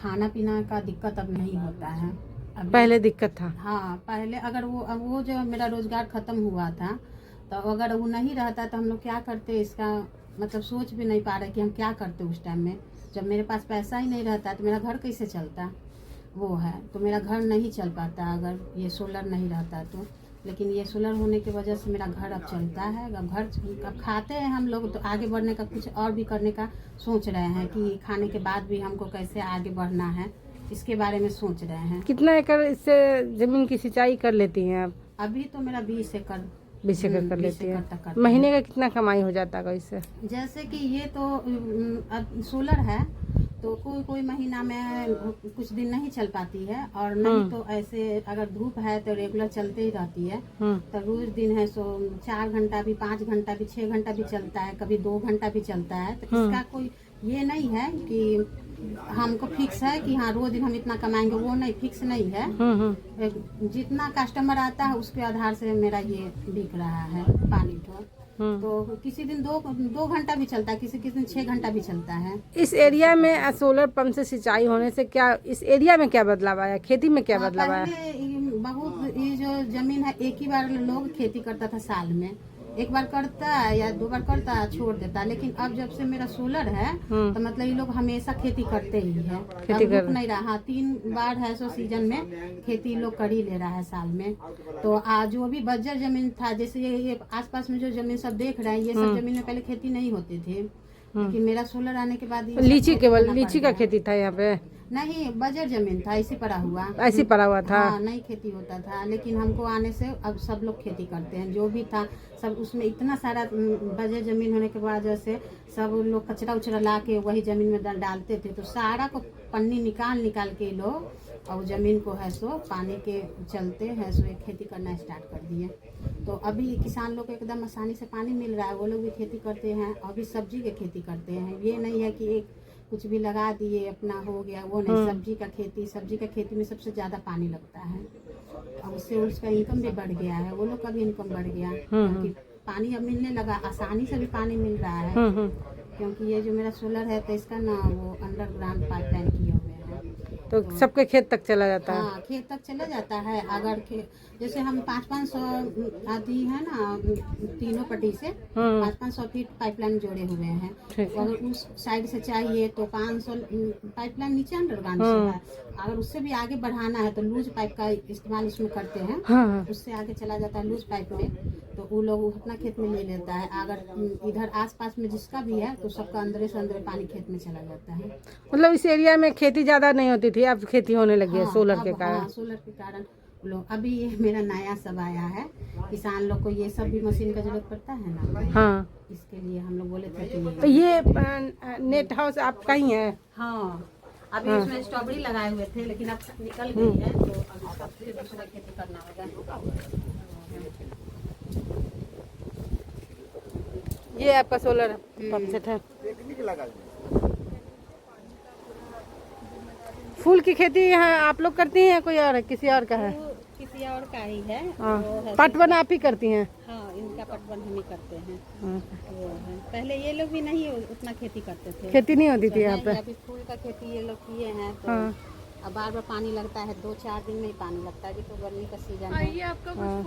खाना पीना का दिक्कत अब नहीं होता है। अब पहले दिक्कत था। हाँ, पहले अगर वो जो मेरा रोजगार खत्म हुआ था, तो अगर वो नहीं रहता तो हम लोग क्या करते, इसका मतलब सोच भी नहीं पा रहे कि हम क्या करते उस टाइम में। जब मेरे पास पैसा ही नहीं रहता तो मेरा घर कैसे चलता, वो है तो मेरा घर नहीं चल पाता अगर ये सोलर नहीं रहता तो। लेकिन ये सोलर होने की वजह से मेरा घर अब चलता है। अब खाते हैं हम लोग, तो आगे बढ़ने का कुछ और भी करने का सोच रहे हैं कि खाने के बाद भी हमको कैसे आगे बढ़ना है, इसके बारे में सोच रहे हैं। कितना एकड़ इससे जमीन की सिंचाई कर लेती हैं आप? अभी तो मेरा 20 एकड़ 20 एकड़ कर लेती 20 एकड़ हैं। तक करते महीने का कितना कमाई हो जाता है इससे? हैं। जैसे कि ये तो अब सोलर है तो कोई महीना में कुछ दिन नहीं चल पाती है, और नहीं तो ऐसे अगर धूप है तो रेगुलर चलते ही रहती है। तो रोज दिन है सो 4 घंटा भी, 5 घंटा भी, 6 घंटा भी चलता है, कभी 2 घंटा भी चलता है। तो इसका कोई ये नहीं है कि हमको फिक्स है कि हाँ रोज दिन हम इतना कमाएंगे, वो नहीं, फिक्स नहीं है। जितना कस्टमर आता है उसके आधार से मेरा ये बिक रहा है पानी तो किसी दिन दो घंटा भी चलता है, किसी दिन 6 घंटा भी चलता है। इस एरिया में सोलर पंप से सिंचाई होने से क्या इस एरिया में क्या बदलाव आया, खेती में क्या बदलाव आया? बहुत ये जो जमीन है, एक ही बार लोग खेती करता था, साल में एक बार करता या 2 बार करता छोड़ देता। लेकिन अब जब से मेरा सोलर है तो मतलब ये लोग हमेशा खेती करते ही है, रुक नहीं रहा। 3 बार है सो सीजन में खेती लोग कर ही ले रहा है साल में। तो आज जो भी बंजर जमीन था, जैसे ये आसपास में जो जमीन सब देख रहे हैं, ये सब जमीन में पहले खेती नहीं होती थी। लेकिन मेरा सोलर आने के बाद लीची का खेती था यहाँ पे? नहीं, बंजर जमीन था, ऐसी पड़ा हुआ था। हाँ, नहीं खेती होता था। लेकिन हमको आने से अब सब लोग खेती करते हैं, जो भी था सब। उसमें इतना सारा बंजर जमीन होने के बाद जैसे सब लोग कचरा उचरा ला के वही जमीन में डालते थे, तो सारा को पन्नी निकाल के लोग और जमीन को है सो पानी के चलते है सो एक खेती करना स्टार्ट कर दिए। तो अभी किसान लोग को एकदम आसानी से पानी मिल रहा है, वो लोग भी खेती करते हैं। अभी सब्जी की खेती करते हैं, ये नहीं है कि एक कुछ भी लगा दिए अपना हो गया, वो नहीं। सब्जी का खेती में सबसे ज्यादा पानी लगता है, और उससे उसका इनकम भी बढ़ गया है, वो लोग का भी इनकम बढ़ गया, क्योंकि पानी अब मिलने लगा, आसानी से भी पानी मिल रहा है। क्योंकि ये जो मेरा सोलर है तो इसका ना वो अंडरग्राउंड पाइपलाइन किए हुए हैं, तो सबके खेत तक चला जाता है। हाँ, खेत तक चला जाता है। अगर जैसे हम 500-500 आती है ना, तीनों पट्टी से 500-500 फीट पाइपलाइन जोड़े हुए हैं। तो अगर उस साइड से चाहिए तो 500 पाइपलाइन नीचे अंडरग्राउंड से है। अगर उससे भी आगे बढ़ाना है तो लूज पाइप का इस्तेमाल इसमें करते हैं। उससे आगे चला जाता है लूज पाइप में, तो वो लोग अपना खेत में ले लेता है। अगर इधर आसपास में जिसका भी है तो सबका अंदर से अंदर पानी खेत में चला जाता है। मतलब इस एरिया में खेती ज्यादा नहीं होती थी, अब खेती होने लगी है सोलर के कारण। सोलर के कारण लोग, अभी ये मेरा नया सब आया है, किसान लोग को ये सब भी मशीन का जरूरत पड़ता है ना। हाँ, इसके लिए हम लोग बोले थे कि तो ये नेट हाउस आपका ही है? हाँ, अभी इसमें स्ट्रॉबेरी लगाए हुए थे, लेकिन अब निकल गई है, तो अब इसका फिर दूसरा खेती करना होगा। ये आपका सोलर पंप सेट है। फूल की खेती यहाँ आप लोग करती हैं, कोई और किसी और का है? किसी और का ही है। पटवन आप ही करती हैं? हाँ, इनका पटवन हम ही करते हैं। वो है, पहले ये लोग भी नहीं उतना खेती करते थे, खेती नहीं होती थी यहाँ पे। अभी फूल का खेती ये लोग किए हैं, तो अब बार बार पानी लगता है, 2-4 दिन में ही पानी लगता है। अभी तो गर्मी का सीजन है।